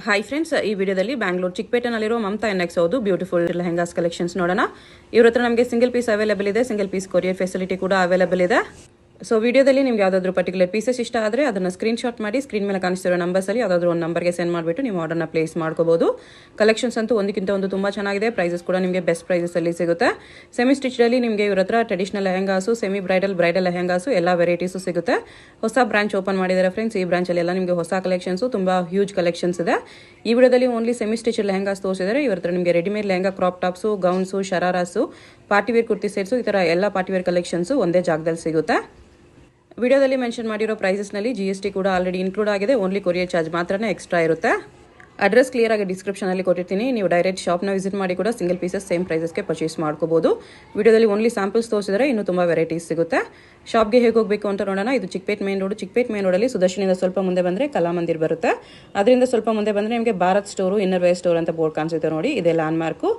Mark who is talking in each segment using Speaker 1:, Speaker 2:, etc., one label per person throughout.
Speaker 1: Hi friends, ಈ ವಿಡಿಯೋದಲ್ಲಿ Bangalore ಚಿಕ್ಕಪೇಟೆನಲ್ಲಿರೋ Mamata NX ಹೌದು ಬ್ಯೂಟಿಫುಲ್ ಲೆಹಂಗಾಸ್ ಕಲೆಕ್ಷನ್ಸ್ ನೋಡೋಣ. ಇವ್ರ ಹತ್ರ ನಮಗೆ ಸಿಂಗಲ್ ಪೀಸ್ ಅವೈಲೇಬಲ್ ಇದೆ, ಸಿಂಗಲ್ ಪೀಸ್ ಕೊರಿಯರ್ ಫೆಸಿಲಿಟಿ ಕೂಡ ಅವೈಲೇಬಲ್ ಇದೆ. ಸೊ ವಿಡಿಯೋದಲ್ಲಿ ನಿಮ್ಗೆ ಯಾವುದಾದ್ರೂ ಪರ್ಟಿಕ್ಯುಲರ್ ಪೀಸಸ್ ಇಷ್ಟ ಆದರೆ ಅದನ್ನು ಸ್ಕ್ರೀನ್ಶಾಟ್ ಮಾಡಿ ಸ್ಕ್ರೀನ್ ಮೇಲೆ ಕಾಣಿಸ್ತಿರೋ ನಂಬರ್ಸಲ್ಲಿ ಯಾವುದಾದ್ರೂ ಒಂದು ನಂಬರ್ಗೆ ಸೆಂಡ್ ಮಾಡಿಬಿಟ್ಟು ನೀವು ಆರ್ಡರ್ನ ಪ್ಲೇಸ್ ಮಾಡ್ಕೋಬಹುದು. ಕಲೆಕ್ಷನ್ಸ್ ಅಂತೂ ಒಂದಕ್ಕಿಂತ ಒಂದು ತುಂಬ ಚೆನ್ನಾಗಿದೆ. ಪ್ರೈಸಸ್ ಕೂಡ ನಿಮಗೆ ಬೆಸ್ಟ್ ಪ್ರೈಸಸಲ್ಲಿ ಸಿಗುತ್ತೆ. ಸೆಮಿ ಸ್ಟಿಚಲ್ಲಿ ನಿಮಗೆ ಇವ್ರ ಹತ್ರ traditional lehengas, semi bridal lehengas ಎಲ್ಲ ವೆರೈಟೀಸು ಸಿಗುತ್ತೆ. ಹೊಸ ಬ್ರಾಂಚ್ ಓಪನ್ ಮಾಡಿದ್ದಾರೆ ಫ್ರೆಂಡ್ಸ್. ಈ ಬ್ರಾಂಚಲ್ಲಿ ಎಲ್ಲ ನಿಮಗೆ ಹೊಸ ಕಲೆಕ್ಷನ್ಸು, ತುಂಬ ಹ್ಯೂಜ್ ಕಲೆಕ್ಷನ್ಸ್ ಇದೆ. ಈ ವಿಡಿಯೋದಲ್ಲಿ ಓನ್ಲಿ ಸೆಮಿ ಸ್ಟಿಚ್ ಲೆಹಂಗಾಸ್ ತೋರಿಸಿದ್ದಾರೆ. ಇವ್ರ ಹತ್ರ ನಿಮಗೆ readymade lehenga, crop tops, gowns, shararas, party wear kurti sets, ಈ ಥರ ಎಲ್ಲ ಪಾರ್ಟಿವೇರ್ ಕಲೆಕ್ಷನ್ಸು ಒಂದೇ ಜಾಗದಲ್ಲಿ ಸಿಗುತ್ತೆ. ವಿಡಿಯೋದಲ್ಲಿ ಮೆನ್ಷನ್ ಮಾಡಿರೋ ಪ್ರೈಸಸ್ನಲ್ಲಿ GST ಕೂಡ ಆಲ್ರೆಡಿ ಇನ್ಕ್ಲೂಡ್ ಆಗಿದೆ. ಓನ್ಲಿ ಕೊರಿಯರ್ ಚಾರ್ಜ್ ಮಾತ್ರನೇ ಎಕ್ಸ್ಟ್ರಾ ಇರುತ್ತೆ. ಅಡ್ರೆಸ್ ಕ್ಲಿಯರ್ ಆಗಿ ಡಿಸ್ಕ್ರಿಪ್ಷನಲ್ಲಿ ಕೊಟ್ಟಿರ್ತೀನಿ. ನೀವು ಡೈರೆಕ್ಟ್ ಶಾಪ್ನ ವಿಸಿಟ್ ಮಾಡಿ ಕೂಡ ಸಿಂಗಲ್ ಪೀಸಸ್ ಸೇಮ್ ಪ್ರೈಸಸ್ಗೆ ಪರ್ಚೇಸ್ ಮಾಡ್ಕೋಬಹುದು. ವಿಡಿಯೋದಲ್ಲಿ ಓನ್ಲಿ ಸ್ಯಾಂಪಲ್ಸ್ ತೋರಿಸಿದರೆ ಇನ್ನೂ ತುಂಬ ವೆರೈಟೀಸ್ ಸಿಗುತ್ತೆ. ಶಾಪ್ಗೆ ಹೇಗೆ ಹೋಗಬೇಕು ಅಂತ ನೋಡೋಣ. ಇದು Chickpet main road. Chickpet main ರೋಡಲ್ಲಿ ಸುದರ್ಶನಿಂದ ಸ್ವಲ್ಪ ಮುಂದೆ ಬಂದರೆ ಕಲಾಮಂದಿರ್ ಬರುತ್ತೆ. ಅದರಿಂದ ಸ್ವಲ್ಪ ಮುಂದೆ ಬಂದರೆ ನಿಮಗೆ Bharat store, inner wear store ಅಂತ ಬೋರ್ಡ್ ಕಾಣಿಸುತ್ತೆ ನೋಡಿ, ಇದೇ ಲ್ಯಾಂಡ್ ಮಾರ್ಕು.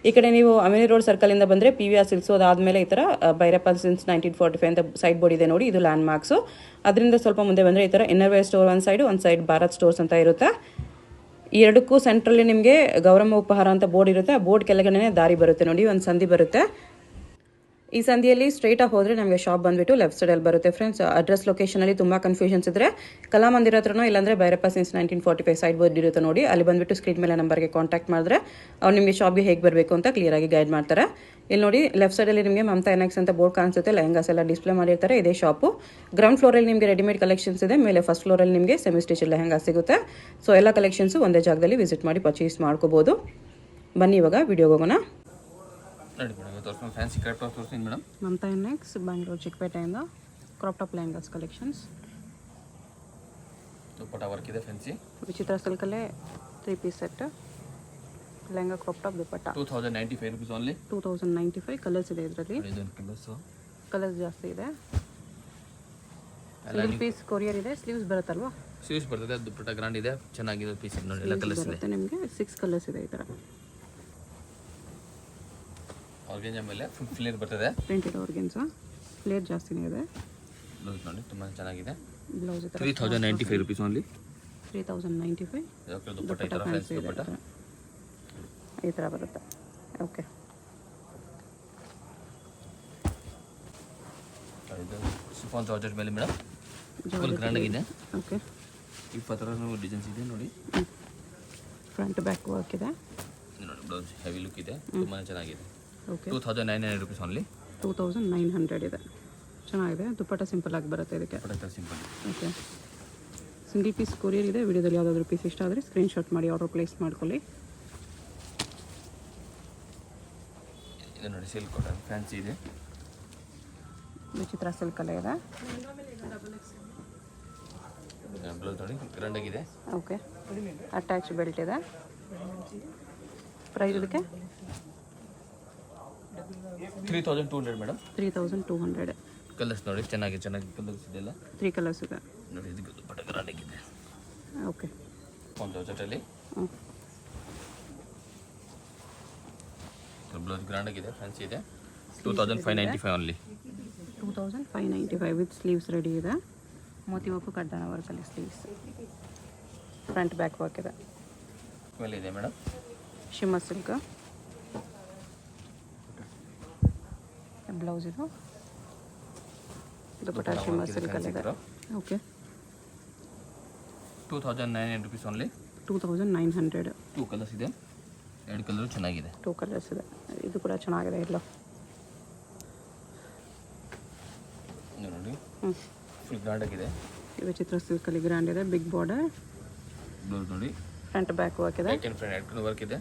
Speaker 1: ಈ ಕಡೆ ನೀವು ಅಮಿನಿ ರೋಡ್ ಸರ್ಕಲಿಂದ ಬಂದರೆ PVR ಸಿಲ್ಕ್ಸು, ಅದಾದಮೇಲೆ ಈ ಥರ ಭೈರಪ್ಪ ಸಿನ್ಸ್ 1945 ಅಂತ ಸೈಡ್ ಬೋರ್ಡ್ ಇದೆ ನೋಡಿ, ಇದು ಲ್ಯಾಂಡ್ ಮಾರ್ಕ್ಸು. ಅದರಿಂದ ಸ್ವಲ್ಪ ಮುಂದೆ ಬಂದರೆ ಈ ಥರ ಇನ್ನರ್ ವೇರ್ ಸ್ಟೋರ್ ಒಂದು ಸೈಡ್ ಭಾರತ್ ಸ್ಟೋರ್ಸ್ ಅಂತ ಇರುತ್ತೆ. ಈ ಎರಡಕ್ಕೂ ಸೆಂಟ್ರಲ್ಲಿ ನಿಮಗೆ ಗೌರಮ್ಮ ಉಪಹಾರ ಅಂತ ಬೋರ್ಡ್ ಇರುತ್ತೆ. ಆ ಬೋರ್ಡ್ ಕೆಳಗಡೆ ದಾರಿ ಬರುತ್ತೆ ನೋಡಿ, ಒಂದು ಸಂಧಿ ಬರುತ್ತೆ. ಈ ಸಂಧಿಯಲ್ಲಿ ಸ್ಟ್ರೈಟಾಗಿ ಹೋದರೆ ನಮಗೆ ಶಾಪ್ ಬಂದುಬಿಟ್ಟು ಲೆಫ್ಟ್ ಸೈಡಲ್ಲಿ ಬರುತ್ತೆ ಫ್ರೆಂಡ್ಸ್. ಅಡ್ರೆಸ್ ಲೊಕೇಶನಲ್ಲಿ ತುಂಬ ಕನ್ಫ್ಯೂಷನ್ಸ್ ಇದ್ದರೆ ಕಲಾಮಂದಿರ ಹತ್ರನೋ ಇಲ್ಲಾಂದರೆ ಭೈರಪ್ಪ ಸಿನ್ಸ್ 1945 ಸೈಡ್ ಬೋರ್ಡ್ ಇರುತ್ತೆ ನೋಡಿ, ಅಲ್ಲಿ ಬಂದುಬಿಟ್ಟು ಸ್ಕ್ರೀನ್ ಮೇಲೆ ನಂಬರ್ಗೆ ಕಾಂಟ್ಯಾಕ್ಟ್ ಮಾಡಿದ್ರೆ ಅವ್ರು ನಿಮಗೆ ಶಾಪ್ಗೆ ಹೇಗೆ ಬರಬೇಕು ಅಂತ ಕ್ಲಿಯರಾಗಿ ಗೈಡ್ ಮಾಡ್ತಾರೆ. ಇಲ್ಲಿ ನೋಡಿ ಲೆಫ್ಟ್ ಸೈಡಲ್ಲಿ ನಿಮಗೆ ಮಮತಾ ಎನ್ಎಕ್ಸ್ ಅಂತ ಬೋರ್ಡ್ ಕಾಣಿಸುತ್ತೆ. ಲೆಹಂಗಾಸ್ ಎಲ್ಲ ಡಿಸ್ಪ್ಲೇ ಮಾಡಿರ್ತಾರೆ. ಇದೇ ಶಾಪು. ಗ್ರೌಂಡ್ ಫ್ಲೋರಲ್ಲಿ ನಿಮಗೆ ರೆಡಿಮೇಡ್ ಕಲೆಕ್ಷನ್ಸ್ ಇದೆ. ಮೇಲೆ ಫಸ್ಟ್ ಫ್ಲೋರಲ್ಲಿ ನಿಮಗೆ ಸೆಮಿ ಸ್ಟಿಚ್ ಲೆಹಂಗಾ ಸಿಗುತ್ತೆ. ಸೊ ಎಲ್ಲ ಕಲೆಕ್ಷನ್ಸು ಒಂದೇ ಜಾಗದಲ್ಲಿ ವಿಸಿಟ್ ಮಾಡಿ ಪರ್ಚೇಸ್ ಮಾಡ್ಕೋಬೋದು. ಬನ್ನಿ ಇವಾಗ ವಿಡಿಯೋಗೆ ಹೋಗೋಣ.
Speaker 2: ಫ್ಯಾನ್ಸಿ ಕ್ರಾಪ್ ಟಾಪ್ ತೋರಿಸ್ತೀನಿ ಮೇಡಮ್.
Speaker 1: ಮಮತಾ ಎನ್ಎಕ್ಸ್, ಬ್ಯಾಂಗ್ಳೂರ್ ಚಿಕ್ಕಪೇಟೆಯಿಂದ crop top lehengas collections.
Speaker 2: Dupatta work ಇದೆ ಫ್ಯಾನ್ಸಿ.
Speaker 1: ವಿಚಿತ್ರ ಸಿಲ್ಕಲ್ಲೇ 3 piece set lehenga, crop top, dupatta.
Speaker 2: 2095 rupees only.
Speaker 1: 2095 colours ಇದೆ ಇದರಲ್ಲಿ. ಕಲರ್ಸ್ ಜಾಸ್ತಿ ಇದೆ. ಸಿಂಗಲ್ ಪೀಸ್ ಕೊರಿಯರ್ ಇದೆ. ಸ್ಲೀವ್ಸ್ ಬರುತ್ತಲ್ವಾ?
Speaker 2: ಸ್ಲೀವ್ಸ್ ಬರ್ತದೆ. ದುಪ್ಪಟ್ಟ ಗ್ರಾಂಡ್ ಇದೆ, ಚೆನ್ನಾಗಿದೆ ಪೀಸ್ ನೋಡಿ. ಎಲ್ಲ ಕಲರ್ಸ್ ಇದೆ
Speaker 1: ನಿಮಗೆ. 6 ಕಲರ್ಸ್ ಇದೆ ಈ ಥರ.
Speaker 2: ಆರ್ಗೆಂಜಾ ಮೇಲೆ ಫುಲ್ ಫ್ಲೇರ್ ಬರ್ತದೆ.
Speaker 1: ಪ್ರಿಂಟೆಡ್ ಆರ್ಗೆನ್ಸಾ, ಫ್ಲೇರ್ ಜಾಸ್ತಿನೇ ಇದೆ.
Speaker 2: ಬ್ಲೌಸ್ ನೋಡಿ ತುಂಬಾ ಚೆನ್ನಾಗಿದೆ.
Speaker 1: Blouse
Speaker 2: 3095 rupees only.
Speaker 1: 3095.
Speaker 2: ದುಪ್ಪಟ್ಟ ಈ ಥರ ಫ್ಯಾನ್ಸಿ ದುಪ್ಪಟ್ಟ
Speaker 1: ಈ ಥರ ಬರುತ್ತೆ. ಓಕೆ.
Speaker 2: ಇದು ಶಿಫಾನ್ ಜಾರ್ಜೆಟ್ ಮೇಲೆ ಮೇಡಮ್, ಫುಲ್ ಗ್ರ್ಯಾಂಡ್ ಆಗಿದೆ.
Speaker 1: ಓಕೆ.
Speaker 2: ಈ ಥರ ಡಿಸೈನ್ಸ್ ಇದೆ ನೋಡಿ.
Speaker 1: ಫ್ರಂಟ್ ಬ್ಯಾಕ್ ವರ್ಕ್ ಇದೆ
Speaker 2: ನೋಡಿ. ಬ್ಲೌಸ್ ಹೆವಿ ಲುಕ್ ಇದೆ, ತುಂಬಾ ಚೆನ್ನಾಗಿದೆ.
Speaker 1: ಓಕೆ.
Speaker 2: 2900 rupees only.
Speaker 1: 2900 ಇದೆ. ಚೆನ್ನಾಗಿದೆ. ದುಪ್ಪಟ್ಟ ಸಿಂಪಲ್ ಆಗಿ ಬರುತ್ತೆ ಇದಕ್ಕೆ.
Speaker 2: Simple.
Speaker 1: Okay. Single piece courier ಇದೆ. ವಿಡಿಯೋದಲ್ಲಿ ಯಾವುದಾದ್ರೂ ಪೀಸ್ ಇಷ್ಟ ಆದರೆ ಸ್ಕ್ರೀನ್ಶಾಟ್ ಮಾಡಿ ಆರ್ಡರ್ ಪ್ಲೇಸ್ ಮಾಡ್ಕೊಳ್ಳಿ.
Speaker 2: ಇದು ನೋಡಿ ಸಿಲ್ಕ್ ಕಾಟನ್ ಫ್ಯಾನ್ಸಿ ಇದೆ.
Speaker 1: ವಿಚಿತ್ರ ಸಿಲ್ಕಲ್ಲೇ ಇದೆ.
Speaker 2: ಬ್ಲೌಸ್ ನೋಡಿ ಗ್ರ್ಯಾಂಡ್ ಆಗಿದೆ.
Speaker 1: ಓಕೆ. ಅಟ್ಯಾಚ್ ಬೆಲ್ಟ್ ಇದೆ. ಪ್ರೈಸ್ ಇದಕ್ಕೆ
Speaker 2: 3200 ಮೇಡಮ್.
Speaker 1: 3200.
Speaker 2: ಕಲರ್ಸ್ ನೋಡಿ ಚೆನ್ನಾಗಿ ಕಲರ್ಸ್ ಇದೆಲ್ಲ.
Speaker 1: 3 ಕಲರ್ಸ್ ಇದೆ
Speaker 2: ನೋಡಿ. ಇದು ದುಪ್ಪಟ್ಟ ಗ್ರ್ಯಾಂಡ್ ಆಗಿದೆ.
Speaker 1: ಓಕೆ.
Speaker 2: ಒಂದು ಜಾರ್ಜೆಟಲ್ಲಿ ಬ್ಲೌಸ್ ಗ್ರ್ಯಾಂಡ್ ಆಗಿದೆ, ಫ್ಯಾನ್ಸಿ ಇದೆ. 2595 ಓನ್ಲಿ.
Speaker 1: 2595 ವಿತ್ ಸ್ಲೀವ್ಸ್ ರೆಡಿ ಇದೆ. ಮೋತಿ ವರ್ಕು, ಕಡ್ಡಾನ ವರ್ಕಲ್ಲಿ ಸ್ಲೀವ್ಸ್. ಫ್ರಂಟ್ ಬ್ಯಾಕ್ ವರ್ಕ್ ಇದೆ.
Speaker 2: ಮೇಲೆ ಇದೆ ಮೇಡಮ್
Speaker 1: ಶಿಮ್ಮರ್ ಸಿಲ್ಕ್. ಬ್ಲೌಸ್ ಇದು ದುಪ್ಪಟ್ಟ ಶಿಮ್ಮರ್ ಸಿಲ್ಕಲ್ಲಿ ಇದೆ. ಓಕೆ.
Speaker 2: 2900 rupees only.
Speaker 1: 2900.
Speaker 2: 2 ಕಲರ್ಸ್ ಇದೆ. 2 ಕಲರು ಚೆನ್ನಾಗಿದೆ.
Speaker 1: 2 ಕಲರ್ಸ್ ಇದೆ. ಇದು ಕೂಡ ಚೆನ್ನಾಗಿದೆ. ಇಲ್ಲ
Speaker 2: ನೋಡಿ ಫುಲ್ ಗ್ರ್ಯಾಂಡ್ ಆಗಿದೆ.
Speaker 1: ವಿಚಿತ್ರ ಸಿಲ್ಕಲ್ಲಿ ಗ್ರ್ಯಾಂಡ್ ಇದೆ. Big border.
Speaker 2: ಬ್ಲೌಸ್ ನೋಡಿ
Speaker 1: ಫ್ರಂಟ್ ಬ್ಯಾಕ್ ವರ್ಕ್ ಇದೆ.
Speaker 2: ಫ್ರಂಟ್ ವರ್ಕ್ ಇದೆ.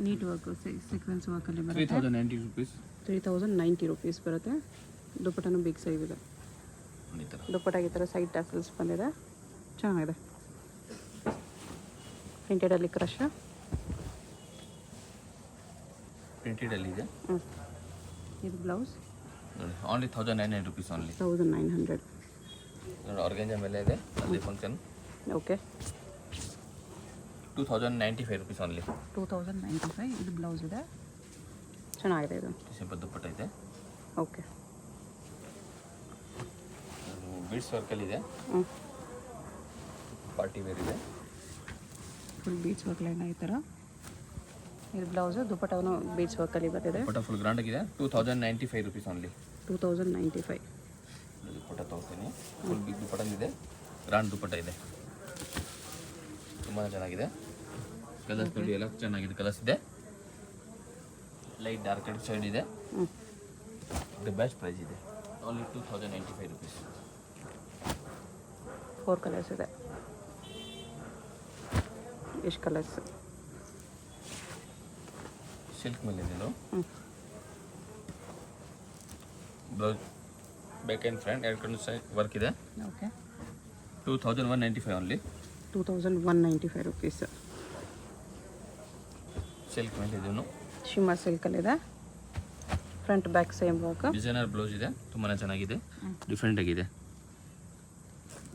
Speaker 1: ನೀಟ್ ವರ್ಕ್, ಸೀಕ್ವೆನ್ಸ್ ವರ್ಕಲ್ಲಿ ಬರುತ್ತೆ.
Speaker 2: 3090 rupees.
Speaker 1: 3090 rupees ಬರುತ್ತೆ. ದುಪ್ಪಟ್ಟನು ಬಿಗ್ ಸೈಜ್ ಇದೆ. ದುಪ್ಪಟ್ಟಾಗಿ ಈ ಥರ ಸೈಡ್ ಟ್ಯಾಸಲ್ಸ್ ಬಂದಿದೆ. ಚೆನ್ನಾಗಿದೆ. ಪ್ರಿಂಟೆಡಲ್ಲಿ ಕ್ರಶ್.
Speaker 2: ಪ್ರಿಂಟೆಡಲ್ಲಿ ಇದೆ.
Speaker 1: ಇದು ಬ್ಲೌಸ್
Speaker 2: ನೋಡಿ. Only 1900 rupees only.
Speaker 1: 1900
Speaker 2: ನೋಡಿ. ಆರ್ಗೆಂಜಾ ಮೇಲೆ ಇದೆ. ಅಲ್ಲಿ ಫಂಕ್ಷನ್.
Speaker 1: ಓಕೆ.
Speaker 2: 2095 rupees only.
Speaker 1: 2095. ಇದು ಬ್ಲೌಸ್ ಇದೆ. ಚೆನ್ನಾಗಿದೆ. ಇದು
Speaker 2: ಸಿಂಪಲ್ ದುಪ್ಪಟ್ಟ ಇದೆ.
Speaker 1: ಓಕೆ.
Speaker 2: ಬೀಡ್ಸ್ ವರ್ಕಲ್ಲಿ ಇದೆ. ಪಾರ್ಟಿ ವೇರ್ ಇದೆ.
Speaker 1: ಫುಲ್ ಬೀಚ್ ವರ್ಕ್ ಲೈನ್ ಈ ಥರ. ಇದು ಬ್ಲೌಸು, ದುಪ್ಪಟ್ಟವನ್ನು ಬೀಚ್ ವರ್ಕಲ್ಲಿ ಬರ್ತಿದೆ.
Speaker 2: ದುಪ್ಪಟ್ಟ ಫುಲ್ ಗ್ರ್ಯಾಂಡ್ ಆಗಿದೆ. 2095 rupees ಓನ್ಲಿ.
Speaker 1: 2095.
Speaker 2: ದುಪ್ಪಟ್ಟ ತೋರಿಸ್ತೀನಿ. ಫುಲ್ ಬಿಗ್ ದುಪ್ಪಟ್ಟ ಇದೆ, ಗ್ರ್ಯಾಂಡ್ ದುಪ್ಪಟ್ಟ ಇದೆ, ತುಂಬ ಚೆನ್ನಾಗಿದೆ. ಕಲರ್ಸ್ ನೋಡಿ ಎಲ್ಲ ಚೆನ್ನಾಗಿದೆ, ಕಲರ್ಸ್ ಇದೆ. ಲೈಟ್ ಡಾರ್ಕ್ ಶೇಡ್ ಇದೆ. ದ ಬೆಸ್ಟ್ ಪ್ರೈಸ್ ಇದೆ, ಓನ್ಲಿ 2095 rupees.
Speaker 1: 4 ಕಲರ್ಸ್ ಇದೆ. ಎಷ್ಟು ಕಲರ್ಸ್?
Speaker 2: ಸಿಲ್ಕ್ ಮೇಲೆ ಇದೆ. ಬ್ಲೌಸ್ ಬ್ಯಾಕ್ ಆ್ಯಂಡ್ ಫ್ರಂಟ್ ಎರಡು ಕಡೆ ಸೈಡ್ ವರ್ಕ್ ಇದೆ.
Speaker 1: ಓಕೆ.
Speaker 2: 2195 ಓನ್ಲಿ.
Speaker 1: 2195 rupees.
Speaker 2: ಸಿಲ್ಕ್ ಮೇಲೆ ಇದನ್ನು
Speaker 1: ಶಿಮ್ಮರ್ ಸಿಲ್ಕಲ್ಲಿದೆ. Front back same work.
Speaker 2: Designer blouse ಇದೆ, ತುಂಬಾ ಚೆನ್ನಾಗಿದೆ, ಡಿಫ್ರೆಂಟ್ ಆಗಿದೆ.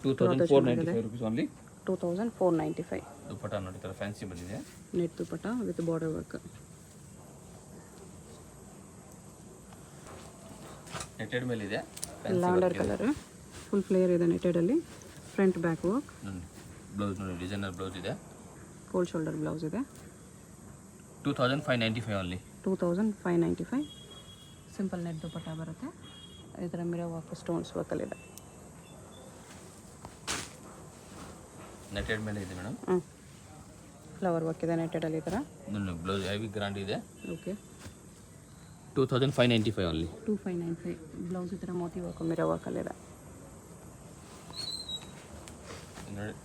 Speaker 2: 2495 rupees ಓನ್ಲಿ.
Speaker 1: 2495.
Speaker 2: ದುಪ್ಪಟ್ಟ ನೋಡಿ ಥರ ಫ್ಯಾನ್ಸಿ ಬಂದಿದೆ.
Speaker 1: Net dupatta with border work.
Speaker 2: Netted ಮೇಲೆ ಇದೆ.
Speaker 1: ಲ್ಯಾವೆಂಡರ್ ಕಲರ್ ಫುಲ್ ಫ್ಲೇಯರ್ ಇದೆ ನೆಟೆಡಲ್ಲಿ. Front back work.
Speaker 2: ಬ್ಲೌಸ್ ನೋಡಿ ಡಿಸೈನರ್ ಬ್ಲೌಸ್ ಇದೆ.
Speaker 1: ಕೋಲ್ಡ್ ಶೋಲ್ಡರ್ ಬ್ಲೌಸ್ ಇದೆ.
Speaker 2: 2595 ಓನ್ಲಿ.
Speaker 1: 2595. ಸಿಂಪಲ್ ನೆಟ್ ದುಪ್ಪಟ್ಟ ಬರುತ್ತೆ. ಈ ಥರ ಮಿರರ್ ವರ್ಕ್ ಸ್ಟೋನ್ಸ್ ವರ್ಕಲ್ಲಿದೆ.
Speaker 2: ನೆಟೆಡ್ ಮೇಲೆ ಇದೆ ಮೇಡಮ್.
Speaker 1: ಫ್ಲವರ್ ವರ್ಕ್ ಇದೆ ನೆಟೆಡಲ್ಲಿ ಈ ಥರ.
Speaker 2: ಬ್ಲೌಸ್ ಹೆವಿ ಗ್ರ್ಯಾಂಡ್ ಇದೆ.
Speaker 1: ಓಕೆ.
Speaker 2: 2595 ಓನ್ಲಿ.
Speaker 1: 2595. ಬ್ಲೌಸ್ ಈ ಥರ ಮೋತಿ ವರ್ಕ್ ಮಿರರ್ ವರ್ಕಲ್ಲಿದೆ.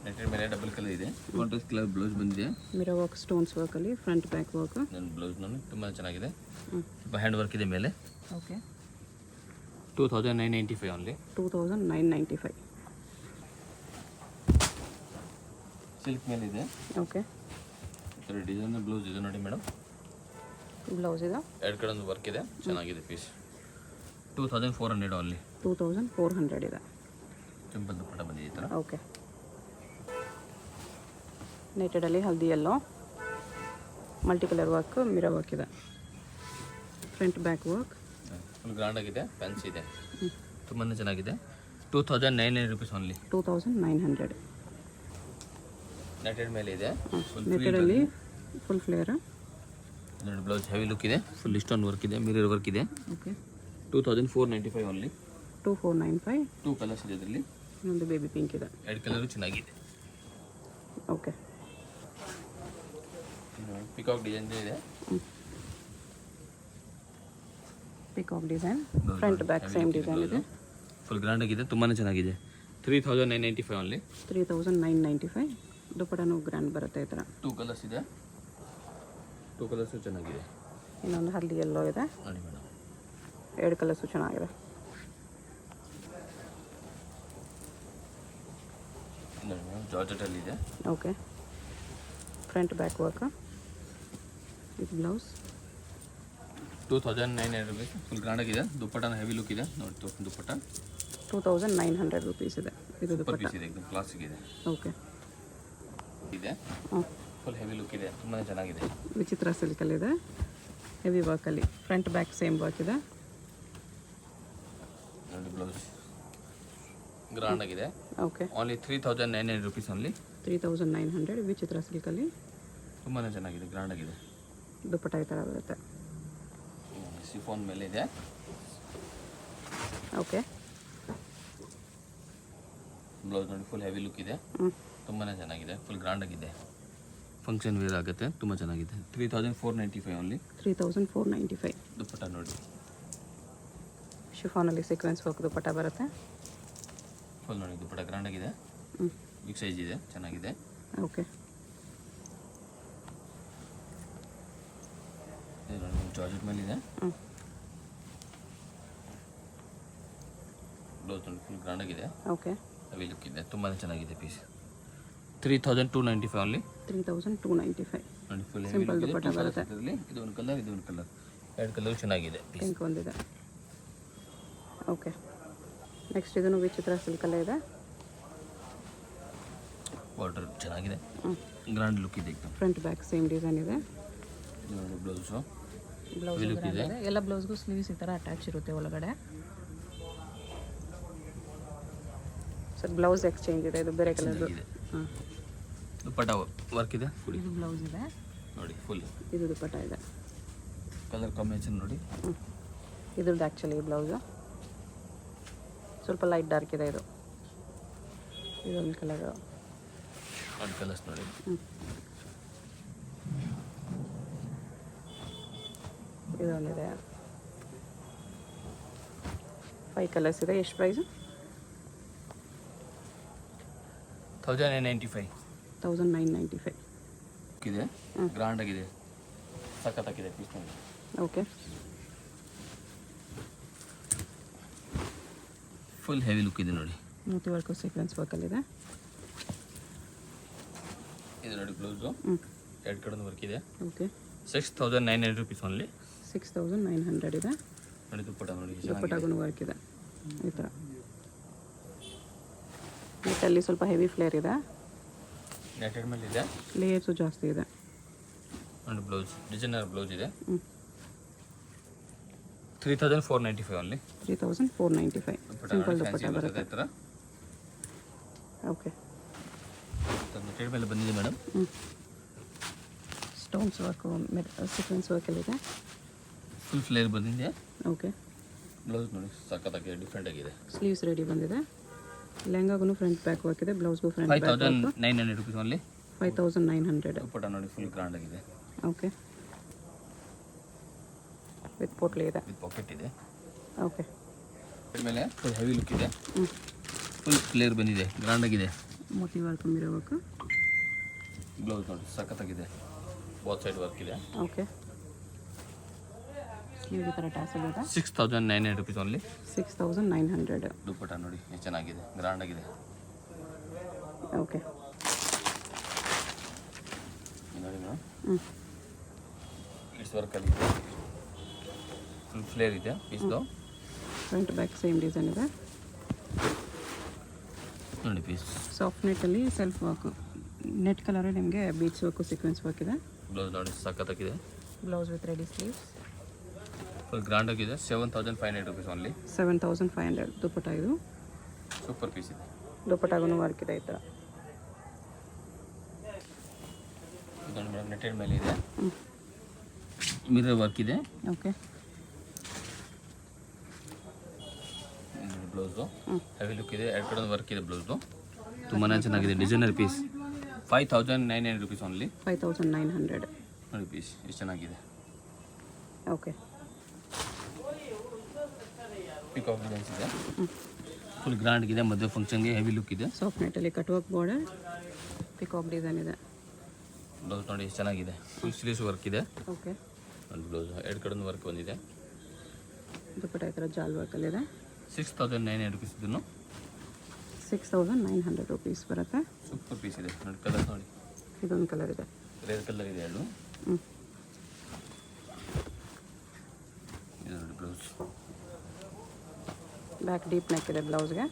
Speaker 2: ನೆಟೆಡ್ ಮೇಲೆ ಡಬಲ್ ಕಲರ್ ಇದೆ. ಕಾಂಟ್ರಾಸ್ಟ್ ಕಲರ್ ಬ್ಲೌಸ್ ಬಂದಿದೆ.
Speaker 1: ಮಿರರ್ ವರ್ಕ್ ಸ್ಟೋನ್ಸ್ ವರ್ಕಲ್ಲಿ ಫ್ರಂಟ್ ಬ್ಯಾಕ್ ವರ್ಕ್.
Speaker 2: ನನ್ನ ಬ್ಲೌಸ್ ನೋಡಿ ತುಂಬ ಚೆನ್ನಾಗಿದೆ. ಸ್ವಲ್ಪ ಹ್ಯಾಂಡ್ ವರ್ಕ್ ಇದೆ ಮೇಲೆ.
Speaker 1: ಓಕೆ.
Speaker 2: 2995 ಓನ್ಲಿ.
Speaker 1: 2995.
Speaker 2: ಸಿಲ್ಕ್ ಮೇಲೆ ಇದೆ.
Speaker 1: ಓಕೆ.
Speaker 2: ಈ ಥರ ಡಿಸೈನರ್ ಬ್ಲೌಸ್ ಇದೆ ನೋಡಿ ಮೇಡಮ್.
Speaker 1: ಬ್ಲೌಸ್ ಇದೆ.
Speaker 2: ಎರಡು ಕಡೆ ಒಂದು ವರ್ಕ್ ಇದೆ, ಚೆನ್ನಾಗಿದೆ ಪೀಸ್. 2400 ಓನ್ಲಿ.
Speaker 1: 2400 ಇದೆ.
Speaker 2: ಸಿಂಪಲ್ ದುಪ್ಪಟ್ಟ ಬಂದಿದೆ ಈ ಥರ.
Speaker 1: ಓಕೆ. ನೆಟೆಡಲ್ಲಿ haldi yellow multi colour work mirror work ಇದೆ. Front back work
Speaker 2: full grand ಆಗಿದೆ, ಫ್ಯಾನ್ಸಿ ಇದೆ, ತುಂಬಾ ಚೆನ್ನಾಗಿದೆ. 2900 rupees ಓನ್ಲಿ.
Speaker 1: 2900.
Speaker 2: ನೆಟೆಡ್ ಮೇಲೆ ಇದೆ.
Speaker 1: ನೆಟೆಡಲ್ಲಿ ಫುಲ್ ಫ್ಲೇಯರ್.
Speaker 2: ನೋಡಿ ಬ್ಲೌಸ್ ಹೆವಿ ಲುಕ್ ಇದೆ, ಫುಲ್ ಸ್ಟೋನ್ ವರ್ಕ್ ಇದೆ, ಮಿರರ್ ವರ್ಕ್ ಇದೆ.
Speaker 1: ಓಕೆ.
Speaker 2: 2495 ಓನ್ಲಿ.
Speaker 1: 2495.
Speaker 2: 2 ಕಲರ್ಸ್ ಇದೆ ಇದರಲ್ಲಿ.
Speaker 1: ಇನ್ನೊಂದು ಬೇಬಿ ಪಿಂಕ್ ಇದೆ.
Speaker 2: ಎರಡು ಕಲರು ಚೆನ್ನಾಗಿದೆ.
Speaker 1: ಓಕೆ.
Speaker 2: ಪಿಕಾಕ್ ಡಿಸೈನ್ ಇದೆ.
Speaker 1: Peacock design front back same design ಇದೆ.
Speaker 2: ಫುಲ್ ಗ್ರ್ಯಾಂಡ್ ಆಗಿದೆ, ತುಂಬಾ ಚೆನ್ನಾಗಿದೆ. 3995 ಓನ್ಲಿ.
Speaker 1: 3995. ದುಪ್ಪಟ್ಟನೂ ಗ್ರ್ಯಾಂಡ್ ಬರುತ್ತೆ ಈ ಥರ.
Speaker 2: 2 ಕಲರ್ಸ್ ಇದೆ. 2 ಕಲರ್ಸು ಚೆನ್ನಾಗಿದೆ.
Speaker 1: ಇನ್ನೊಂದು ಹಲ್ದಿ ಎಲ್ಲೋ ಇದೆ.
Speaker 2: ನೋಡಿ ಮೇಡಮ್,
Speaker 1: 2 ಕಲರ್ಸು ಚೆನ್ನಾಗಿದೆ.
Speaker 2: ನೋಡಿ ಮೇಡಮ್, ಜಾರ್ಜೆಟಲ್ಲಿ ಇದೆ.
Speaker 1: Okay. Front back work with blouse.
Speaker 2: 2900 rupees. Full grand ಆಗಿದೆ. ದುಪ್ಪಟ್ಟನ ಹೆವಿ ಲುಕ್ ಇದೆ ನೋಡಿ. ದುಪ್ಪಟ್ಟ
Speaker 1: 2900 rupees ಇದೆ ಇದು ದುಪ್ಪಟ್ಟ.
Speaker 2: ಪೀಸ್ ಇದೆ, ಎಕ್ದಮ್ ಕ್ಲಾಸಿಕ್ ಇದೆ.
Speaker 1: ಓಕೆ.
Speaker 2: ಇದೆ ಫುಲ್ ಹೆವಿ ಲುಕ್ ಇದೆ, ತುಂಬಾ ಚೆನ್ನಾಗಿದೆ.
Speaker 1: ವಿಚಿತ್ರ ಸಿಲ್ಕಲ್ಲಿದೆ, ಹೆವಿ ವರ್ಕಲ್ಲಿ. ಫ್ರಂಟ್ ಬ್ಯಾಕ್ ಸೇಮ್ ವರ್ಕ್ ಇದೆ.
Speaker 2: ನೋಡಿ ಬ್ಲೌಸ್ ಗ್ರ್ಯಾಂಡ್ ಆಗಿದೆ.
Speaker 1: ಓಕೆ.
Speaker 2: Only 3900 rupees only.
Speaker 1: 3900 ವಿಚಿತ್ರ ಸಿಲ್ಕಲ್ಲಿ.
Speaker 2: ತುಂಬಾ ಚೆನ್ನಾಗಿದೆ, ಗ್ರ್ಯಾಂಡ್ ಆಗಿದೆ.
Speaker 1: ದುಪ್ಪಟ್ಟ ಈ ಥರ ಬರುತ್ತೆ.
Speaker 2: ಸಿಫೋನ್ ಮೇಲೆ ಇದೆ.
Speaker 1: ಓಕೆ.
Speaker 2: ಬ್ಲೌಸ್ ನೋಡಿ ಫುಲ್ ಹೆವಿ ಲುಕ್ ಇದೆ, ತುಂಬಾ ಚೆನ್ನಾಗಿದೆ, ಫುಲ್ ಗ್ರ್ಯಾಂಡ್ ಆಗಿದೆ. ಫಂಕ್ಷನ್ ವೇರ್ ಆಗುತ್ತೆ, ತುಂಬ ಚೆನ್ನಾಗಿದೆ. 3495 ಓನ್ಲಿ.
Speaker 1: 3495.
Speaker 2: ದುಪ್ಪಟ್ಟ ನೋಡಿ
Speaker 1: ಶಿಫಾನಲ್ಲಿ ಸೀಕ್ವೆನ್ಸ್ ವರ್ಕ್ ದುಪ್ಪಟ್ಟ ಬರುತ್ತೆ.
Speaker 2: ಫುಲ್ ನೋಡಿ ದುಪ್ಪಟ್ಟ ಗ್ರ್ಯಾಂಡ್ ಆಗಿದೆ, ಬಿಗ್ ಸೈಜ್ ಇದೆ, ಚೆನ್ನಾಗಿದೆ.
Speaker 1: ಓಕೆ.
Speaker 2: ಜಾರ್ಜೆಟ್ ಮೇಲೆ ಇದೆ. ಬ್ಲೌಸ್ ನೋಡಿ ಫುಲ್ ಗ್ರ್ಯಾಂಡ್ ಆಗಿದೆ.
Speaker 1: ಓಕೆ.
Speaker 2: ಹೆವಿ ಲುಕ್ ಇದೆ, ತುಂಬಾ ಚೆನ್ನಾಗಿದೆ ಪೀಸ್. 3295 ಓನ್ಲಿ.
Speaker 1: 3295.
Speaker 2: ನೋಡಿ ಫುಲ್ ಹೆವಿ
Speaker 1: ಸಿಂಪಲ್
Speaker 2: ಲುಕ್ ಇದೆ.
Speaker 1: ದುಪ್ಪಟ್ಟ ಬರುತ್ತೆ.
Speaker 2: ಇದು ಒಂದು ಕಲರ್, ಇದು ಒಂದು ಕಲರ್, ಎರಡು ಕಲರ್ ಚೆನ್ನಾಗಿದೆ ಪೀಸ್.
Speaker 1: ಪಿಂಕ್ ಒಂದಿದೆ. ಓಕೆ. ನೆಕ್ಸ್ಟ್ ಇದನ್ನು ವಿಚಿತ್ರ ಸಿಲ್ಕಲ್ಲೇ ಇದೆ.
Speaker 2: ಬಾರ್ಡರ್ ಚೆನ್ನಾಗಿದೆ, ಗ್ರ್ಯಾಂಡ್ ಲುಕ್ ಇದೆ.
Speaker 1: ಫ್ರಂಟ್ ಬ್ಯಾಕ್ ಸೇಮ್ ಡಿಸೈನ್ ಇದೆ.
Speaker 2: ಇದು ನೋಡಿ ಬ್ಲೌಸು
Speaker 1: ಬ್ಲೌಸ್ ಇದೆ. ಎಲ್ಲ ಬ್ಲೌಸ್ಗೂ ಸ್ಲೀವ್ಸ್ ಈ ಥರ ಅಟ್ಯಾಚ್ ಇರುತ್ತೆ ಒಳಗಡೆ. ಸರ್ ಬ್ಲೌಸ್ ಎಕ್ಸ್ಚೇಂಜ್ ಇದೆ, ಇದು ಬೇರೆ ಕಲರ್ದು.
Speaker 2: ಚೆನ್ನಾಗಿದೆ.
Speaker 1: ಹಾಂ.
Speaker 2: ದುಪ್ಪಟ್ಟ ವರ್ಕ್ ಇದೆ ಕುಡಿ
Speaker 1: ಇದು ಬ್ಲೌಸ್ ಇದೆ
Speaker 2: ನೋಡಿ ಫುಲ್.
Speaker 1: ಇದು ದುಪ್ಪಟ್ಟ ಇದೆ.
Speaker 2: ಕಲರ್ ಕಾಂಬಿನೇಷನ್ ನೋಡಿ.
Speaker 1: ಇದ್ರದ್ದು ಆ್ಯಕ್ಚುಲಿ ಬ್ಲೌಸು ಸ್ವಲ್ಪ ಲೈಟ್ ಡಾರ್ಕ್ ಇದೆ. ಇದೊಂದು ಕಲರು
Speaker 2: ನೋಡಿ ಕಲರ್ಸ್ ನೋಡಿ.
Speaker 1: ಇದೊಂದಿದೆ. 5 ಕಲರ್ಸ್ ಇದೆ. ಎಷ್ಟು ಪ್ರೈಸು?
Speaker 2: 1995
Speaker 1: 1995
Speaker 2: ಇದೆ. ಗ್ರ್ಯಾಂಡ್ ಆಗಿದೆ, ಸಖತ್ತಾಗಿದೆ ಪೀಸ್ ನೋಡಿ.
Speaker 1: ಓಕೆ.
Speaker 2: ಫುಲ್ ಹೆವಿ ಲುಕ್ ಇದೆ ನೋಡಿ.
Speaker 1: ಮೂತಿ ವರ್ಕು ಸೀಕ್ವೆನ್ಸ್ ವರ್ಕಲ್ಲಿದೆ.
Speaker 2: ಇದು ನೋಡಿ ಬ್ಲೌಸು ಎರಡು ಕಡೆ ವರ್ಕ್ ಇದೆ.
Speaker 1: ಓಕೆ.
Speaker 2: 6900 rupees only.
Speaker 1: 6900 ಇದೆ.
Speaker 2: ನೋಡಿ ದುಪ್ಪಟ್ಟ ನೋಡಿ
Speaker 1: ದುಪ್ಪಟ್ಟಾಗೂ ವರ್ಕ್ ಇದೆ ಈ ಥರ. ನೆಟ್ಟಲ್ಲಿ ಸ್ವಲ್ಪ ಹೆವಿ ಫ್ಲೇರ್ ಇದೆ.
Speaker 2: ನೆಟೆಡ್ ಮೇಲೆ ಇದೆ.
Speaker 1: ಲೇಯರ್ಸು ಜಾಸ್ತಿ ಇದೆ.
Speaker 2: ನೋಡಿ ಬ್ಲೌಸ್ ಡಿಸೈನರ್ ಬ್ಲೌಸ್ ಇದೆ. 3495 ಓನ್ಲಿ.
Speaker 1: 3495 ಸಿಂಪಲ್ ದುಪ್ಪಟ್ಟ ಬರುತ್ತೆ.
Speaker 2: ಈ ಥರ
Speaker 1: ಓಕೆ.
Speaker 2: ನೆಟೆಡ್ ಮೇಲೆ ಬಂದಿದೆ ಮೇಡಮ್.
Speaker 1: ಸ್ಟೋನ್ಸ್ ವರ್ಕು ಸೀಕ್ವೆನ್ಸ್ ವರ್ಕಲ್ಲಿದೆ.
Speaker 2: ಫುಲ್ ಫ್ಲೇರ್ ಬಂದಿದೆ.
Speaker 1: ಓಕೆ.
Speaker 2: ಬ್ಲೌಸ್ ನೋಡಿ ಸಖತ್ತಾಗಿದೆ, ಡಿಫ್ರೆಂಟ್ ಆಗಿದೆ.
Speaker 1: ಸ್ಲೀವ್ಸ್ ರೆಡಿ ಬಂದಿದೆ. ಲೆಹಂಗಾಗೂ ಫ್ರಂಟ್ ಬ್ಯಾಕ್ ವರ್ಕ್ ಇದೆ. ಬ್ಲೌಸ್ಗೂ ಫ್ರಂಟ್ ಬ್ಯಾಕ್
Speaker 2: 5900 rupees ಓನ್ಲಿ.
Speaker 1: 5900.
Speaker 2: ದುಪ್ಪಟ್ಟ ನೋಡಿ ಫುಲ್ ಗ್ರ್ಯಾಂಡ್ ಆಗಿದೆ.
Speaker 1: ಓಕೆ. ವಿತ್ ಪೋಟ್ಲಿ ಇದೆ.
Speaker 2: ವಿತ್ ಪಾಕೆಟ್ ಇದೆ.
Speaker 1: ಓಕೆ.
Speaker 2: ಮೇಲೆ ಫುಲ್ ಹೆವಿ ಲುಕ್ ಇದೆ. ಫುಲ್ ಫ್ಲೇರ್ ಬಂದಿದೆ, ಗ್ರ್ಯಾಂಡ್ ಆಗಿದೆ.
Speaker 1: Moti work mirror work.
Speaker 2: Blouse ನೋಡಿ ಸಖತ್ತಾಗಿದೆ, ಬೋತ್ ಸೈಡ್ ವರ್ಕ್ ಇದೆ.
Speaker 1: ಓಕೆ. ಸ್ಲೀವ್ ಈ ಥರ ಟ್ಯಾಸಲ್ ಇದೆ.
Speaker 2: 6900 rupees ಓನ್ಲಿ.
Speaker 1: 6900.
Speaker 2: ದುಪ್ಪಟ್ಟ ನೋಡಿ ಎಷ್ಟು ಚೆನ್ನಾಗಿದೆ, ಗ್ರ್ಯಾಂಡ್ ಆಗಿದೆ.
Speaker 1: ಓಕೆ.
Speaker 2: ನೋಡಿ ಮೇಡಮ್ ಕಿಡ್ಸ್ ವರ್ಕಲ್ಲಿ ಇದೆ. ಫುಲ್ ಫ್ಲೇರ್ ಇದೆ ಪೀಸ್ದು.
Speaker 1: ಫ್ರಂಟ್ ಬ್ಯಾಕ್ ಸೇಮ್ ಡಿಸೈನ್ ಇದೆ.
Speaker 2: ನೋಡಿ ಪೀಸ್
Speaker 1: ಸಾಫ್ಟ್ ನೆಟ್ಟಲ್ಲಿ ಸೆಲ್ಫ್ ವರ್ಕು. ನೆಟ್ ಕಲರೇ ನಿಮಗೆ ಬೀಟ್ಸ್ ವರ್ಕು ಸೀಕ್ವೆನ್ಸ್ ವರ್ಕ್ ಇದೆ.
Speaker 2: ಬ್ಲೌಸ್ ನೋಡಿ ಸಖತ್ತಾಗಿದೆ.
Speaker 1: Blouse with ready sleeves.
Speaker 2: Full grand ಆಗಿದೆ. 7500 rupees ಓನ್ಲಿ.
Speaker 1: 7500 ದುಪ್ಪಟ್ಟ. ಇದು
Speaker 2: ಸೂಪರ್ ಪೀಸ್ ಇದೆ.
Speaker 1: ದುಪ್ಪಟ್ಟಾಗೂ ವರ್ಕ್ ಇದೆ ಈ ಥರ.
Speaker 2: ಇದೊಂದು ಮೇಡಮ್ ನೆಟೆಡ್ ಮೇಲೆ ಇದೆ. ಮಿರರ್ ವರ್ಕ್ ಇದೆ.
Speaker 1: ಓಕೆ.
Speaker 2: ಬ್ಲೌಸು ಹೆವಿ ಲುಕ್ ಇದೆ. ಎರಡು ಕಡೆ ವರ್ಕ್ ಇದೆ. ಬ್ಲೌಸು ತುಂಬಾ ಚೆನ್ನಾಗಿದೆ, ಡಿಸೈನರ್ ಪೀಸ್. 5900 rupees only.
Speaker 1: 5900.
Speaker 2: ನೋಡಿ ಪೀಸ್ ಎಷ್ಟು ಚೆನ್ನಾಗಿದೆ.
Speaker 1: ಓಕೆ.
Speaker 2: ಪಿಕಾಕ್ ಡಿಸೈನ್ಸ್ ಇದೆ. ಫುಲ್ ಗ್ರ್ಯಾಂಡ್ ಇದೆ. ಮದುವೆ ಫಂಕ್ಷನ್ಗೆ ಹೆವಿ ಲುಕ್ ಇದೆ.
Speaker 1: ಸಾಫ್ಟ್ ನೆಟ್ಟಲ್ಲಿ cut work border, peacock design ಇದೆ.
Speaker 2: ಬ್ಲೌಸ್ ನೋಡಿ ಎಷ್ಟು ಚೆನ್ನಾಗಿದೆ. ಫುಲ್ ಸ್ಲೀವ್ಸ್ ವರ್ಕ್ ಇದೆ.
Speaker 1: ಓಕೆ.
Speaker 2: ಒಂದು ಬ್ಲೌಸ್ ಎರಡು ಕಡೆ ವರ್ಕ್ ಬಂದಿದೆ.
Speaker 1: ದುಪ್ಪಟ್ಟ ಈ ಥರ ಜಾಲ್ ವರ್ಕಲ್ಲಿದೆ.
Speaker 2: 6900 rupees. ಇದನ್ನು
Speaker 1: 6900 rupees ಬರುತ್ತೆ.
Speaker 2: ಸೂಪರ್ ಪೀಸ್ ಇದೆ. ನೋಡಿ ಕಲರ್ ನೋಡಿ.
Speaker 1: ಇದೊಂದು ಕಲರ್ ಇದೆ.
Speaker 2: ರೇರ್ ಕಲರ್ ಇದೆ ಎರಡು. ಇದು ನೋಡಿ ಬ್ಲೌಸ್.
Speaker 1: ಬ್ಯಾಕ್ ಡೀಪ್ ನೆಕ್ ಇದೆ ಬ್ಲೌಸ್ಗೆ.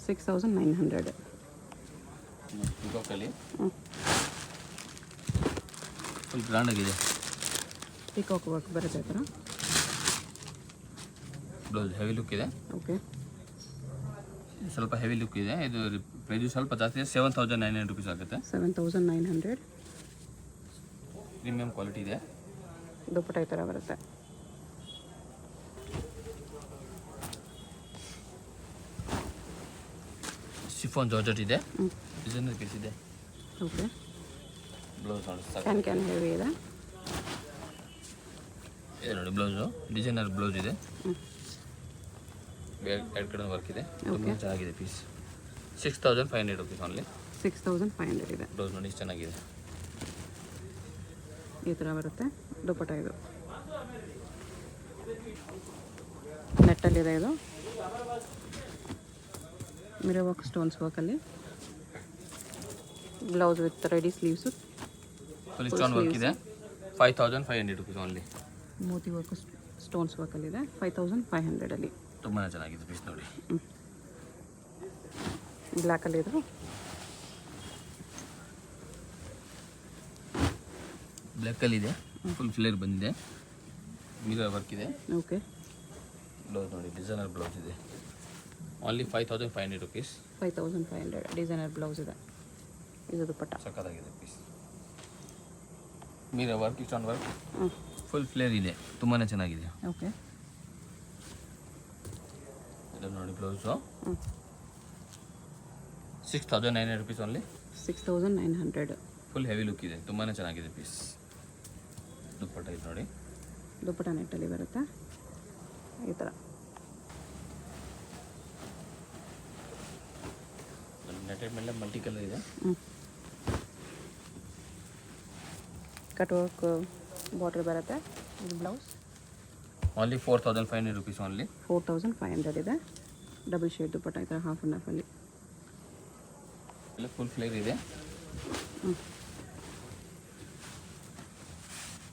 Speaker 1: 6900.
Speaker 2: ಪಿಕಾಕಲ್ಲಿ ಫುಲ್ ಗ್ರ್ಯಾಂಡ್ ಆಗಿದೆ.
Speaker 1: ಪಿಕಾಕ್ ವರ್ಕ್ ಬರುತ್ತೆ ಈ ಥರ.
Speaker 2: ಬ್ಲೌಸ್ ಹೆವಿ ಲುಕ್ ಇದೆ.
Speaker 1: ಓಕೆ.
Speaker 2: ಸ್ವಲ್ಪ ಹೆವಿ ಲುಕ್ ಇದೆ. ಇದು ಪ್ರೈಸು ಸ್ವಲ್ಪ ಜಾಸ್ತಿ ಇದೆ. 7900 rupees ಆಗುತ್ತೆ.
Speaker 1: 7900.
Speaker 2: ಪ್ರೀಮಿಯಂ ಕ್ವಾಲಿಟಿ ಇದೆ.
Speaker 1: ದುಪ್ಪಟ್ಟ ಈ ಥರ ಬರುತ್ತೆ.
Speaker 2: ಶಿಫಾನ್ ಜಾರ್ಜೆಟ್ ಇದೆ. ಡಿಸೈನರ್ ಪೀಸ್ ಇದೆ.
Speaker 1: ಓಕೆ.
Speaker 2: ಬ್ಲೌಸ್ ನೋಡಿ
Speaker 1: ಕ್ಯಾನ್ ಹೆವಿ ಇದೆ.
Speaker 2: ಇದೆ ನೋಡಿ ಬ್ಲೌಸು ಡಿಸೈನರ್ ಬ್ಲೌಸ್ ಇದೆ. ಎರಡು ಕಡೆ ವರ್ಕ್ ಇದೆ. ತುಂಬ ಚೆನ್ನಾಗಿದೆ ಪೀಸ್. 6500 rupees only.
Speaker 1: 6500 ಇದೆ.
Speaker 2: ಬ್ಲೌಸ್ ನೋಡಿ ಎಷ್ಟು ಚೆನ್ನಾಗಿದೆ.
Speaker 1: ಈ ಥರ ಬರುತ್ತೆ ದುಪ್ಪಟ್ಟ. ಇದು ನೆಟ್ಟಲ್ಲಿದೆ. ಇದು ಮಿರರ್ ವರ್ಕ್ ಸ್ಟೋನ್ಸ್ ವರ್ಕಲ್ಲಿ. Blouse with ready sleeves.
Speaker 2: Full stone work ಇದೆ. 5500 rupees ಓನ್ಲಿ.
Speaker 1: ಮೋತಿ ವರ್ಕ್ ಸ್ಟೋನ್ಸ್ ವರ್ಕಲ್ಲಿದೆ. 5500
Speaker 2: ತುಂಬಾ ಚೆನ್ನಾಗಿದೆ ಪೀಸ್ ನೋಡಿ.
Speaker 1: ಬ್ಲ್ಯಾಕಲ್ಲಿ ಇದು.
Speaker 2: ಬ್ಲ್ಯಾಕಲ್ಲಿ ಇದೆ. ಫುಲ್ ಫ್ಲೇರ್ ಬಂದಿದೆ. ಮಿರರ್ ವರ್ಕ್ ಇದೆ.
Speaker 1: ಓಕೆ.
Speaker 2: ಬ್ಲೌಸ್ ನೋಡಿ ಡಿಸೈನರ್ ಬ್ಲೌಸ್ ಇದೆ. Only 5500 rupees.
Speaker 1: 5500 ಡಿಸೈನರ್ ಬ್ಲೌಸ್ ಇದೆ. ಇದು ದುಪ್ಪಟ್ಟ.
Speaker 2: ಸಕ್ಕತ್ತಾಗಿದೆ piece. Mirror work, stone work,
Speaker 1: ಹ್ಞೂ
Speaker 2: ಫುಲ್ ಫ್ಲೇರ್ ಇದೆ, ತುಂಬಾ ಚೆನ್ನಾಗಿದೆ.
Speaker 1: ಓಕೆ.
Speaker 2: ಇದು ನೋಡಿ ಬ್ಲೌಸು.
Speaker 1: ಹ್ಞೂ
Speaker 2: 6900 rupees only.
Speaker 1: 6900.
Speaker 2: Full heavy look ಇದೆ, ತುಂಬಾ ಚೆನ್ನಾಗಿದೆ ಪೀಸ್. ದುಪ್ಪಟ್ಟ ಇದು ನೋಡಿ.
Speaker 1: ದುಪ್ಪಟ್ಟ ನೆಟ್ಟಲ್ಲಿ ಬರುತ್ತೆ ಈ ಥರ.
Speaker 2: ನೆಟೆಡ್ ಮೇಲೆ ಮಲ್ಟಿ ಕಲರ್ ಇದೆ.
Speaker 1: ಕಟ್ ವರ್ಕ್ ಬಾರ್ಡರ್ ಬರುತ್ತೆ. ಇದು ಬ್ಲೌಸ್.
Speaker 2: Only 4500 rupees only.
Speaker 1: 4500 ಇದೆ. ಡಬಲ್ ಶೇಡ್ ದುಪ್ಪಟ್ಟ ಈ ಥರ ಹಾಫ್ ಆ್ಯಂಡ್ ಹಾಫಲ್ಲಿ.
Speaker 2: ಇಲ್ಲ ಫುಲ್ ಫ್ಲೇರ್ ಇದೆ.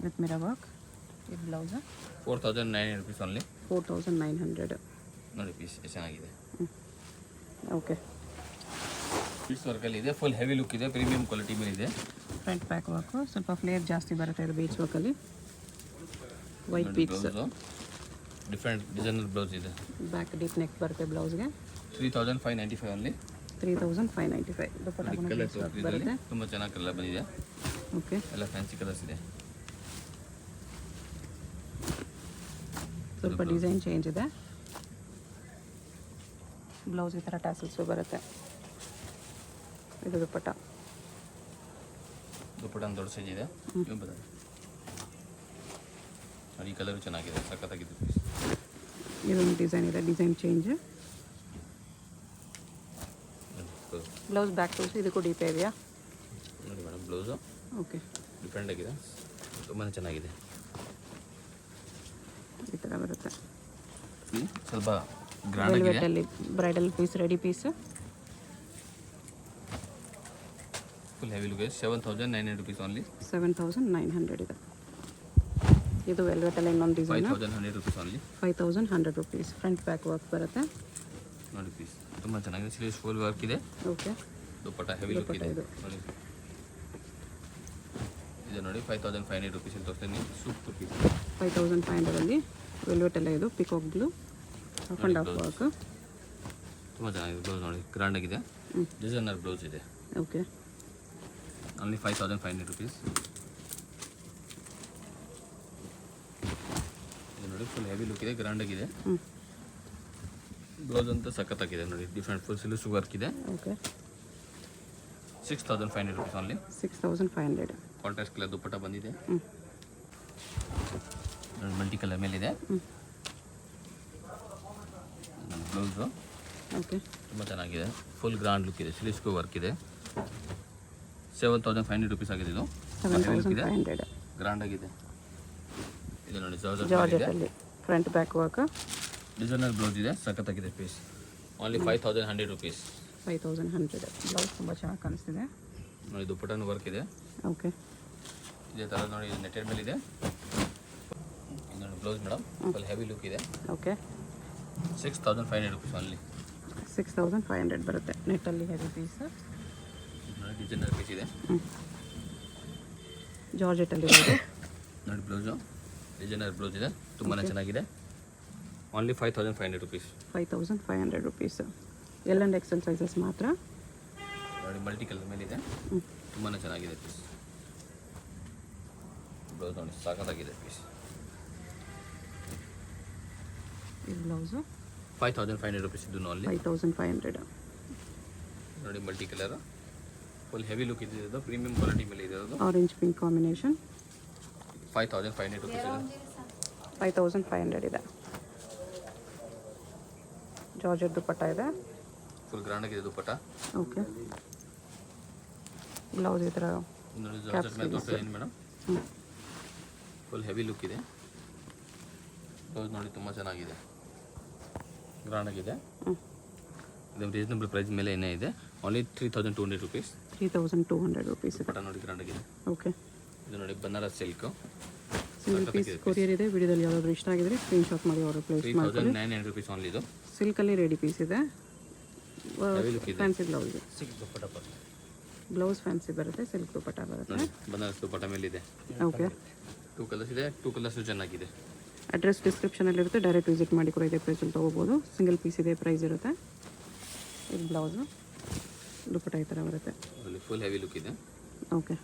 Speaker 1: With mirror work. ಇದು ಬ್ಲೌಸ್.
Speaker 2: 4900 rupees only.
Speaker 1: 4900.
Speaker 2: ನೋಡಿ ಪೀಸ್ ಎಷ್ಟು ಚೆನ್ನಾಗಿದೆ.
Speaker 1: ಓಕೆ.
Speaker 2: ಪೀಸ್ ವರ್ಕಲ್ಲಿ ಇದೆ, ಫುಲ್ ಹೆವಿ ಲುಕ್ ಇದೆ, ಪ್ರೀಮಿಯಂ ಕ್ವಾಲಿಟಿ ಮೇಲೆ ಇದೆ.
Speaker 1: ಫ್ರಂಟ್ ಬ್ಯಾಕ್ ವರ್ಕು ಸ್ವಲ್ಪ ಫ್ಲೇರ್ ಜಾಸ್ತಿ ಬರುತ್ತೆ ಇದು ಬೀಚ್ ವರ್ಕಲ್ಲಿ. ವೈಟ್ ಪೀಕ್ಸ್.
Speaker 2: ಡಿಫ್ರೆಂಟ್ ಡಿಸೈನರ್ ಬ್ಲೌಸ್ ಇದೆ.
Speaker 1: ಬ್ಯಾಕ್ ಡೀಪ್ ನೆಕ್ ಬರುತ್ತೆ ಬ್ಲೌಸ್ಗೆ.
Speaker 2: 3595 ಓನ್ಲಿ.
Speaker 1: 3595. ದುಪ್ಪಟ್ಟ
Speaker 2: ಕಲರ್
Speaker 1: ಬರುತ್ತೆ.
Speaker 2: ತುಂಬ ಚೆನ್ನಾಗಿ ಕಲರ್ ಬಂದಿದೆ.
Speaker 1: ಓಕೆ.
Speaker 2: ಎಲ್ಲ ಫ್ಯಾನ್ಸಿ ಕಲರ್ಸ್ ಇದೆ.
Speaker 1: ಸ್ವಲ್ಪ ಡಿಸೈನ್ ಚೇಂಜ್ ಇದೆ. ಬ್ಲೌಸ್ ಈ ಥರ ಟ್ಯಾಸಲ್ಸು ಬರುತ್ತೆ. ಇದು ದುಪ್ಪಟ್ಟ.
Speaker 2: ದುಪ್ಪಟ್ಟ ಒಂದು ದೊಡ್ಡ ಸೈಜ್ ಇದೆ. ಈ ಕಲರ್ ಚೆನ್ನಾಗಿದೆ, ಸಖತ್ತಾಗಿದೆ ಪೀಸ್.
Speaker 1: ಇದೊಂದು ಡಿಸೈನ್ ಇದೆ, ಡಿಸೈನ್ ಚೇಂಜ್. ಬ್ಲೌಸ್ ಬ್ಯಾಕ್ ತೋರಿಸಿ. ಇದಕ್ಕೂ ಡೀಪೇ ಇದೆಯಾ?
Speaker 2: ನೋಡಿ ಮೇಡಮ್ ಬ್ಲೌಸು.
Speaker 1: ಓಕೆ.
Speaker 2: ಡಿಫ್ರೆಂಟ್ ಆಗಿದೆ, ತುಂಬಾ ಚೆನ್ನಾಗಿದೆ.
Speaker 1: ಈ ಥರ ಬರುತ್ತೆ.
Speaker 2: ಸ್ವಲ್ಪ ಗ್ರ್ಯಾಂಡ್ ಆಗಿದೆ.
Speaker 1: ವೆಲ್ವೆಟಲ್ಲಿ bridal piece, ready piece.
Speaker 2: Full heavy look ಇದೆ. 7900 rupees ಓನ್ಲಿ.
Speaker 1: 7900 ಇದೆ. ಇದು ವೆಲ್ವೆಟಲ್ಲಿ ಇನ್ನೊಂದು design.
Speaker 2: 5100 rupees only.
Speaker 1: 5100 rupees. Front back work ಬರುತ್ತೆ.
Speaker 2: ನೋಡಿ ಪೀಸ್ ತುಂಬ ಚೆನ್ನಾಗಿದೆ. ಸ್ಲೀವ್ಸ್ ಫುಲ್ ವರ್ಕ್ ಇದೆ.
Speaker 1: ಓಕೆ.
Speaker 2: ದುಪ್ಪಟ್ಟ ಹೆವಿ ಲುಕ್ ಇದೆ. ನೋಡಿ ಇದು ನೋಡಿ 5500 rupees ಅಂತ ತೋರಿಸ್ತೀನಿ. Super piece.
Speaker 1: 5500 ವೆಲ್ವೆಟಲ್ಲ ಇದು peacock blue half and half work.
Speaker 2: ತುಂಬ ಚೆನ್ನಾಗಿದೆ ಬ್ಲೌಸ್. ನೋಡಿ ಗ್ರ್ಯಾಂಡ್ ಆಗಿದೆ. ಡಿಸೈನರ್ ಬ್ಲೌಸ್ ಇದೆ.
Speaker 1: ಓಕೆ.
Speaker 2: Only 5500 rupees. ಇದು ನೋಡಿ ಫುಲ್ ಹೆವಿ ಲುಕ್ ಇದೆ, ಗ್ರ್ಯಾಂಡ್ ಆಗಿದೆ. ಬ್ಲೌಸ್ ಅಂತ ಸಖತ್ತಾಗಿದೆ ನೋಡಿ. ಡಿಫ್ರೆಂಟ್ ಫುಲ್ ಸಿಲ್ಸ್ ವರ್ಕ್ ಇದೆ.
Speaker 1: Okay.
Speaker 2: 6500 rupees only.
Speaker 1: 6500.
Speaker 2: Contrast colour dupatta ಬಂದಿದೆ. ಮಲ್ಟಿ ಕಲರ್ ಮೇಲಿದೆ. Blouse
Speaker 1: okay.
Speaker 2: ತುಂಬ ಚೆನ್ನಾಗಿದೆ. ಫುಲ್ ಗ್ರ್ಯಾಂಡ್ ಲುಕ್ ಇದೆ. ಸ್ಲೀವ್ಸ್ಗೂ ವರ್ಕ್ ಇದೆ. 7500 rupees ಆಗಿದೆ. ಇದು
Speaker 1: 7500.
Speaker 2: ಗ್ರ್ಯಾಂಡ್ ಆಗಿದೆ. ಇದು ನೋಡಿ
Speaker 1: ಜಾರ್ಜೆಟಲ್ಲಿ front back work.
Speaker 2: Designer blouse ಇದೆ, ಸಖತ್ತಾಗಿದೆ ಪೀಸ್. Only 5100 rupees.
Speaker 1: 5100. ಬ್ಲೌಸ್ ತುಂಬ ಚೆನ್ನಾಗಿ ಕಾಣಿಸ್ತಿದೆ.
Speaker 2: ನೋಡಿ ದುಪ್ಪಟ್ಟನು ವರ್ಕ್ ಇದೆ.
Speaker 1: ಓಕೆ.
Speaker 2: ಇದೇ ಥರ ನೋಡಿ ನೆಟೆಡ್ ಮೇಲೆ ಇದೆ. ನೋಡಿ blouse madam full heavy look ಇದೆ.
Speaker 1: ಓಕೆ.
Speaker 2: 6500 rupees only.
Speaker 1: 6500 ಬರುತ್ತೆ. ನೆಟ್ಟಲ್ಲಿ ಹೆವಿ ಪೀಸ್.
Speaker 2: ನೋಡಿ ಡಿಸೈನರ್ ಪೀಸ್ ಇದೆ.
Speaker 1: ಜಾರ್ಜೆಟಲ್ಲಿ ಇರೋದು.
Speaker 2: ನೋಡಿ ಬ್ಲೌಸು ಡಿಸೈನರ್ ಬ್ಲೌಸ್ ಇದೆ, ತುಂಬಾ ಚೆನ್ನಾಗಿದೆ. Only 5500 rupees.
Speaker 1: 5500 rupees. L and Excel sizes ಮಾತ್ರ.
Speaker 2: ನೋಡಿ ಮಲ್ಟಿ ಕಲರ್ ಮೇಲೆ ಇದೆ, ತುಂಬಾ ಚೆನ್ನಾಗಿದೆ ಪೀಸ್. ಬ್ಲೌಸ್ ನೋಡಿ ಸಾಕಾಗಿದೆ ಪೀಸ್.
Speaker 1: ಈ ಬ್ಲೌಸು
Speaker 2: 5500 rupees. ಇದು ಓನ್ಲಿ
Speaker 1: 5500.
Speaker 2: ನೋಡಿ multi colour full heavy look ಇದೆ. ಇದು ಪ್ರೀಮಿಯಂ ಕ್ವಾಲಿಟಿ ಮೇಲೆ ಇದೆ. ಅದು
Speaker 1: ಆರೆಂಜ್ ಪಿಂಕ್ ಕಾಂಬಿನೇಷನ್.
Speaker 2: 5500 rupees ಇದೆ.
Speaker 1: 5500 ಇದೆ. ಜಾರ್ಜೆಟ್ ದುಪ್ಪಟ್ಟ ಇದೆ.
Speaker 2: ಫುಲ್ ಗ್ರ್ಯಾಂಡ್ ಆಗಿದೆ ದುಪ್ಪಟ್ಟ.
Speaker 1: ಓಕೆ. ಬ್ಲೌಸ್ ಈ ಥರ
Speaker 2: ನೋಡಿ ಜಾರ್ಜೆಟ್ ಮೇಲೆ ತೋರಿಸ್ತಾ ಇದ್ದೀನಿ ಮೇಡಮ್. ಫುಲ್ ಹೆವಿ ಲುಕ್ ಇದೆ. ಬ್ಲೌಸ್ ನೋಡಿ ತುಂಬ ಚೆನ್ನಾಗಿದೆ, ಗ್ರ್ಯಾಂಡ್ ಆಗಿದೆ. ಇದು ರೀಸನಬಲ್ ಪ್ರೈಸ್ ಮೇಲೆ ಏನೇ ಇದೆ. Only 3200 rupees.
Speaker 1: 3200 rupees ಇದೆ.
Speaker 2: ದುಪ್ಪಟ್ಟ ನೋಡಿ ಗ್ರ್ಯಾಂಡ್ ಆಗಿದೆ.
Speaker 1: ಓಕೆ.
Speaker 2: ಇದು ನೋಡಿ Banaras silk.
Speaker 1: Single piece courier ಇದೆ. ವಿಡಿಯೋದಲ್ಲಿ ಯಾವ್ದಾದ್ರು ಇಷ್ಟ ಆಗಿದ್ರೆ ಸ್ಕ್ರೀನ್ಶಾಟ್ ಮಾಡಿ ಆರ್ಡರ್ ಪ್ಲೇಸ್ ಮಾಡ್ಕೊಳ್ಳಿ.
Speaker 2: 3900 rupees ಓನ್ಲಿ. ಇದು
Speaker 1: ಸಿಲ್ಕಲ್ಲಿ ರೆಡಿ ಪೀಸ್ ಇದೆ. Fancy blouse.
Speaker 2: ಸಿಲ್ಕ್ ದುಪ್ಪಟ್ಟ ಬರುತ್ತೆ.
Speaker 1: ಬ್ಲೌಸ್ ಫ್ಯಾನ್ಸಿ ಬರುತ್ತೆ, ಸಿಲ್ಕ್ ದುಪ್ಪಟ್ಟ ಬರುತ್ತೆ.
Speaker 2: ನೋಡಿ ಬನಾರಸ್ ದುಪ್ಪಟ್ಟ ಮೇಲೆ ಇದೆ.
Speaker 1: ಓಕೆ.
Speaker 2: 2 ಕಲರ್ಸ್ ಇದೆ. 2 ಕಲರ್ಸು ಚೆನ್ನಾಗಿದೆ.
Speaker 1: ಅಡ್ರೆಸ್ ಡಿಸ್ಕ್ರಿಪ್ಷನಲ್ಲಿರುತ್ತೆ, ಡೈರೆಕ್ಟ್ ವಿಸಿಟ್ ಮಾಡಿ ಕೂಡ ಇದೇ ಪ್ರೈಸಲ್ಲಿ ತೊಗೋಬೋದು. ಸಿಂಗಲ್ ಪೀಸ್ ಇದೆ ಪ್ರೈಸ್ ಇರುತ್ತೆ. ಇದು ಬ್ಲೌಸು ದುಪ್ಪಟ್ಟ ಈ ಥರ ಬರುತ್ತೆ.
Speaker 2: ನೋಡಿ ಫುಲ್ ಹೆವಿ ಲುಕ್ ಇದೆ.
Speaker 1: ಓಕೆ.